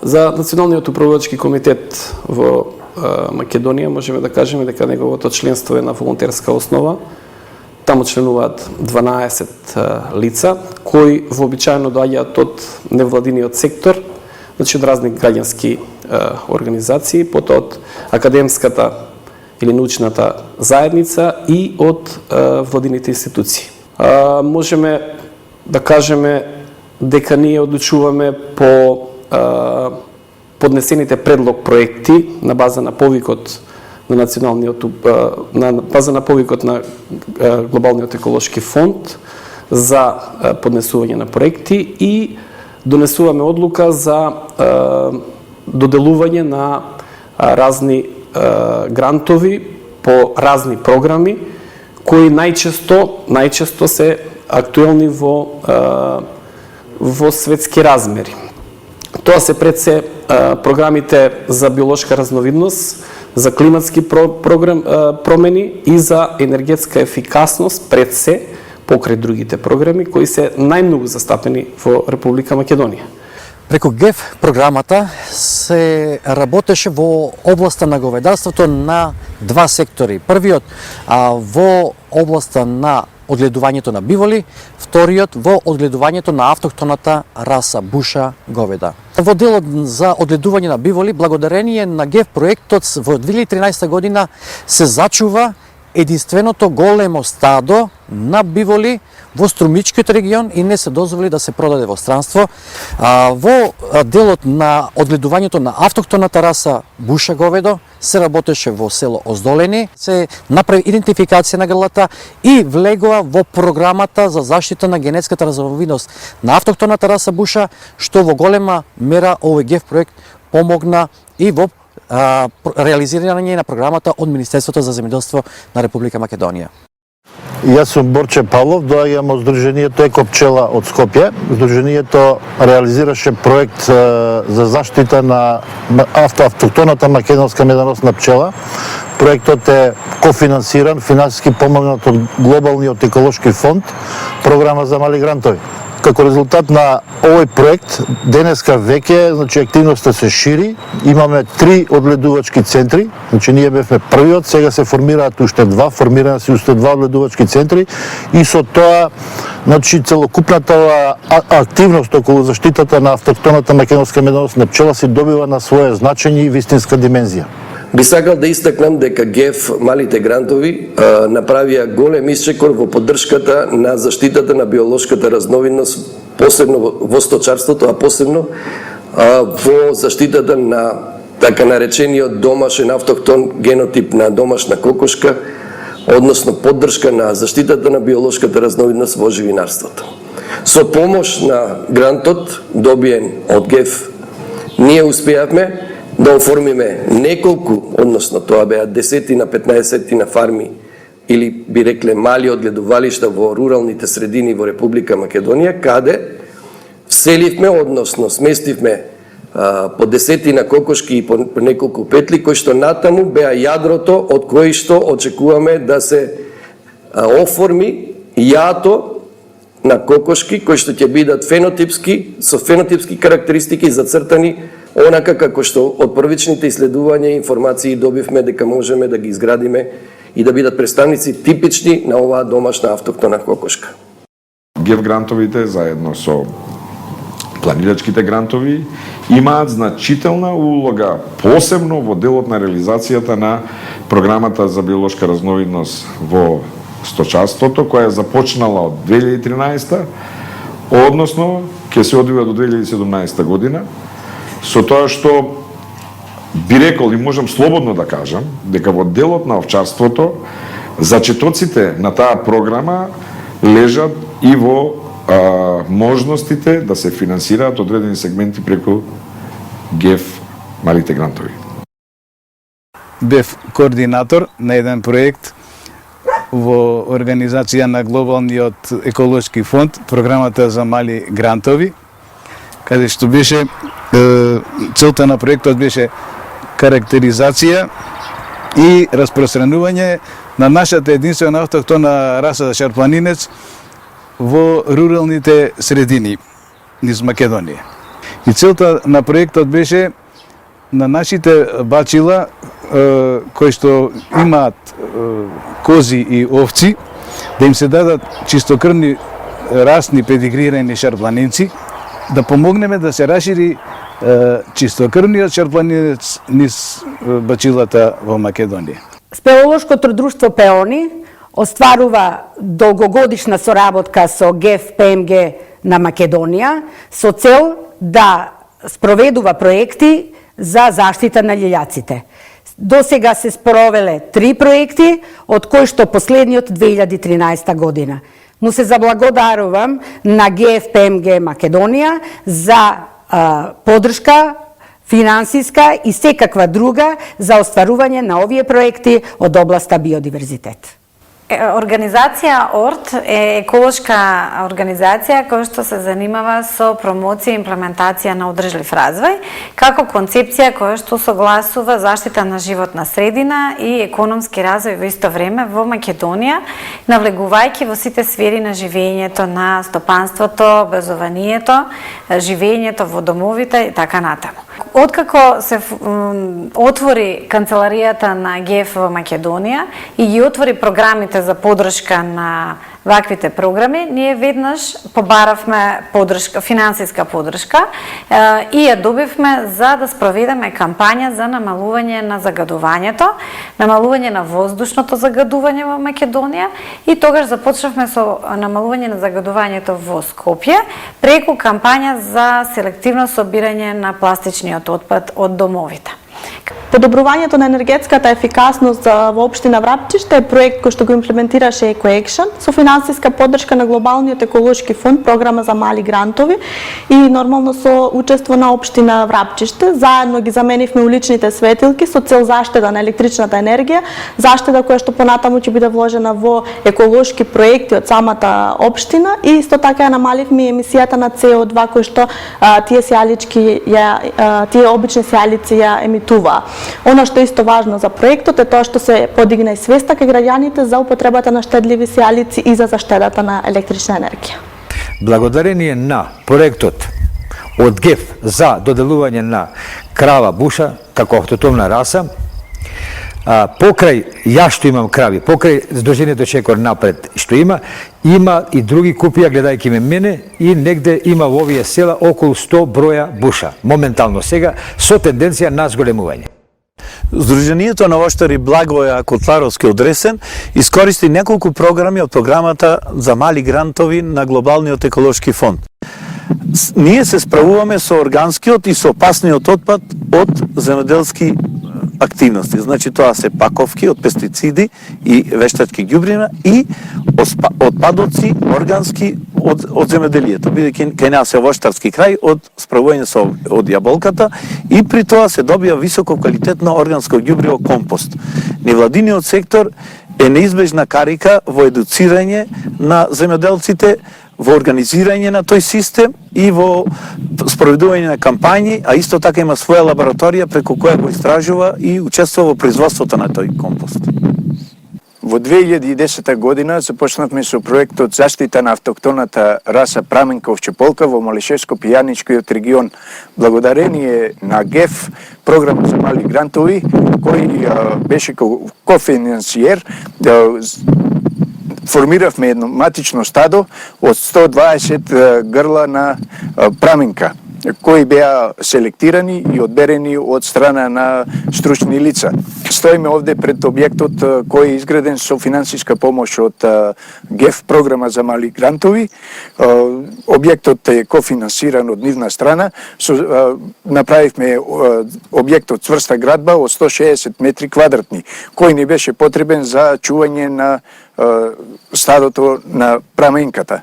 За Националниот управувачки комитет во Македонија можеме да кажеме дека неговото членство е на волонтерска основа. Таму членуваат 12 лица кои вообичаено доаѓаат од невладиниот сектор, значи од разни граѓански организации, потоа од академската или научната заедница и од владините институции. Можеме да кажеме дека ние одлучуваме по поднесените предлог проекти на база на повикот на националниот на база на повикот на глобалниот еколошки фонд за поднесување на проекти и донесуваме одлука за доделување на разни грантови по разни програми кои најчесто се актуелни во светски размери. Тоа се пред се програмите за биолошка разновидност, за климатски промени и за енергетска ефикасност пред се покрај другите програми кои се најмногу застапени во Република Македонија. Преку ГЕФ програмата се работеше во областа на говедарството на два сектори. Првиот во областа на одгледувањето на биволи, вториот во одгледувањето на автохтоната раса буша говеда. Во делот за одгледување на биволи, благодарение на ГЕФ проектот во 2013 година се зачува единственото големо стадо на биволи во Струмичкиот регион и не се дозволи да се продаде во странство. Во делот на одгледувањето на автохтоната раса буша говедо се работеше во село Оздолени, се направи идентификација на грлата и влегува во програмата за заштита на генетската разновидност на автохтоната раса буша, што во голема мера овој ГЕФ проект помогна и во реализирање на програмата од Министерството за земјоделство на Република Македонија. Јас сум Борче Павлов, доаѓам од Сдруженијето Еко пчела од Скопје. Сдруженијето реализираше проект за заштита на автохтоната македонска медоносна пчела. Проектот е кофинансиран, финансиски помогнат од Глобалниот еколошки фонд, програма за мали грантови. Како резултат на овој проект, денеска веќе, значи активноста се шири, имаме 3 одгледувачки центри, значи ние бевме првиот, сега се формираат уште 2, формирани се уште 2 одгледувачки центри и со тоа, значи целокупната активност околу заштитата на автохтоната македонска медоносна пчела се добива на своје значење и вистинска димензија. Би сакал да истакнам дека ГЕФ малите грантови направија голем исчекор во поддршката на заштитата на биолошката разновидност, посебно во сточарството, а посебно во заштитата на така наречениот домашен автохтон генотип на домашна кокошка, односно поддршка на заштитата на биолошката разновидност во живинарството. Со помош на грантот добиен од ГЕФ, ние успеавме да оформиме неколку, односно тоа беа 10-15 фарми или би рекле мали одгледувалишта во руралните средини во Република Македонија, каде вселивме, односно сместивме по 10 кокошки и по неколку петли, кои што натаму беа јадрото од кои што очекуваме да се оформи јато на кокошки кои што ќе бидат фенотипски, со фенотипски карактеристики зацртани онака како што од првичните исследувања и информации добивме дека можеме да ги изградиме и да бидат представници типични на оваа домашна автохтона кокошка. ГЕФ грантовите заедно со планирачките грантови имаат значителна улога, посебно во делот на реализацијата на програмата за биолошка разновидност во сточарството, која е започнала од 2013, односно ќе се одвива до 2017 година, со тоа што би рекол и можам слободно да кажам дека во делот на овчарството зачетоците на таа програма лежат и во можностите да се финансираат одредени сегменти преку ГЕФ малите грантови. Бев координатор на еден проект во организација на Глобалниот еколошки фонд, програмата за мали грантови, каде што беше целта на проектот беше карактеризација и распространување на нашата единствена автохтона раса шарпланинец во руралните средини низ Македонија. И целта на проектот беше на нашите бачила кои што имаат кози и овци, да им се дадат чистокрвни расни педигрирани шарпланинци, да помогнеме да се расшири чистокрвниот шарпланинец низ бачилата во Македонија. Спелолошкото друштво Пеони остварува долгогодишна соработка со ГЕФ ПМГ на Македонија со цел да спроведува проекти за заштита на лилјаците. До сега се спровеле 3 проекти, од кои што последниот 2013 година. Му се заблагодарувам на ГЕФ ПМГ Македонија за поддршка финансиска и секаква друга за остварување на овие проекти од областа биодиверзитет. Организација ОРТ е еколошка организација која што се занимава со промоција и имплементација на одржлив развој, како концепција која што согласува заштита на животна средина и економски развој во исто време во Македонија, навлегувајќи во сите сфери на живењето, на стопанството, образованието, живењето во домовите и така натаму. Откако се отвори канцеларијата на ГЕФ во Македонија и ги отвори програмите за поддршка на ваквите програми, ние веднаш побаравме поддршка, финансиска поддршка и ја добивме за да спроведеме кампања за намалување на загадувањето, намалување на воздушното загадување во Македонија и тогаш започнавме со намалување на загадувањето во Скопје преку кампања за селективно собирање на пластичниот отпад од домовите. Подобрувањето на енергетската ефикасност во општина Врапчиште е проект кој што го имплементираше EcoAction со финансиска поддршка на глобалниот еколошки фонд, програма за мали грантови и нормално со учество на општина Врапчиште. Заедно ги заменивме уличните светилки со цел заштеда на електричната енергија, заштеда која што понатаму ќе биде вложена во еколошки проекти од самата општина и исто така ја намаливме емисијата на CO2 кој што тие сијалички тие обични сијалици ја емитуваа. Оно што е исто важно за проектот е тоа што се подигна и свеста кај граѓаните за употребата на штедливи сијалици и за заштедата на електрична енергија. Благодарение на проектот од ГЕФ за доделување на крава буша како автотомна раса, покрај ја што имам крави, покрај Сдруженијето Чекор напред што има и други купија гледајќи мене и негде има во овие села околу 100 броја буша моментално сега со тенденција на зголемување. Сдруженијето на воштари Благоја Котларовски од Ресен искористи неколку програми од програмата за мали грантови на Глобалниот еколошки фонд. Ние се справуваме со органскиот и со опасниот отпад од земјоделски активности. Значи тоа се паковки од пестициди и вештачки ѓубрина и отпадоци органски од земјоделието. Бидејќи кај нас е воштарски крај од справување од јаболката и при тоа се добија високо квалитетно органско ѓубриво компост. Невладиниот сектор е неизбежна карика во едуцирање на земјоделците, во организирање на тој систем и во спроведување на кампањи, а исто така има своја лабораторија преку која го истражува и учествува во производството на тој компост. Во 2010 година започнавме со проектот заштита на автоктоната раса праменка овчеполка во Малишевско-Пијаничкиот регион. Благодарение на ГЕФ, програма за мали грантови, кој беше кофинансиер, формиравме едно матично стадо од 120 грла на праменка, кои беа селектирани и одберени од страна на стручни лица. Стоиме овде пред објектот кој е изграден со финансиска помош од ГЕФ, програма за мали грантови. Објектот е кофинансиран од нивна страна. Направивме објектот цврста градба од 160 метри квадратни, кој ни беше потребен за чување на стадото на праменката.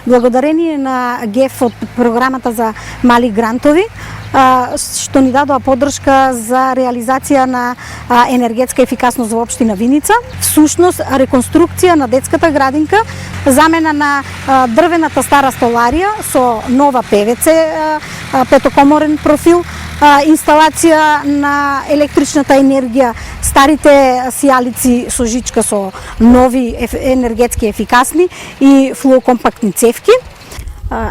Благодарение на ГЕФ од програмата за мали грантови, што ни дадоа поддршка за реализација на енергетска ефикасност во општина Виница, всушност реконструкција на детската градинка, замена на дрвената стара столарија со нова ПВЦ петокоморен профил, инсталација на електричната енергија, старите сијалици со жичка со нови енергетски ефикасни и флуокомпактни цевки.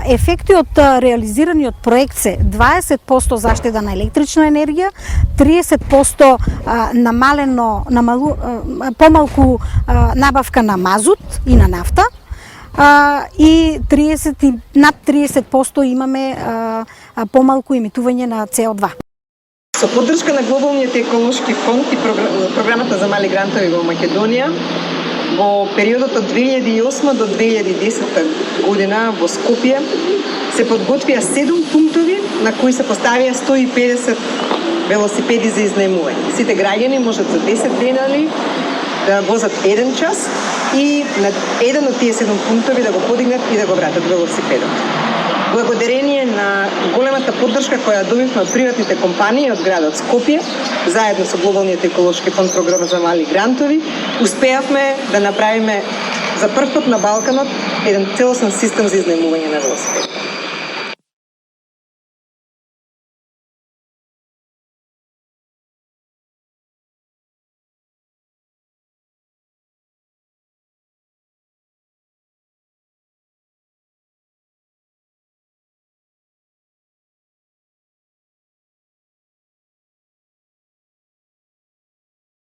ефекти од реализираниот проект се 20% заштеда на електрична енергија, 30% помалку набавка на мазут и на нафта, и над 30% имаме помалку емитување на CO2. Со поддршка на Глобалниот еколошки фонд и програмата за мали грантови во Македонија, во периодот од 2008 до 2010 година во Скопје се подготвија 7 пунктови на кои се поставија 150 велосипеди за изнаемување. Сите граѓани можат за 10 денали да возат 1 час и на еден од тие 7 пунктови да го подигнат и да го вратат велосипедот. Благодарение на големата поддршка која добивме од приватните компании од градот Скопје, заедно со Глобалниот еколошки фонд програма за мали грантови, успеавме да направиме за прв пат на Балканот еден целосен систем за изнаемување на велосипеди.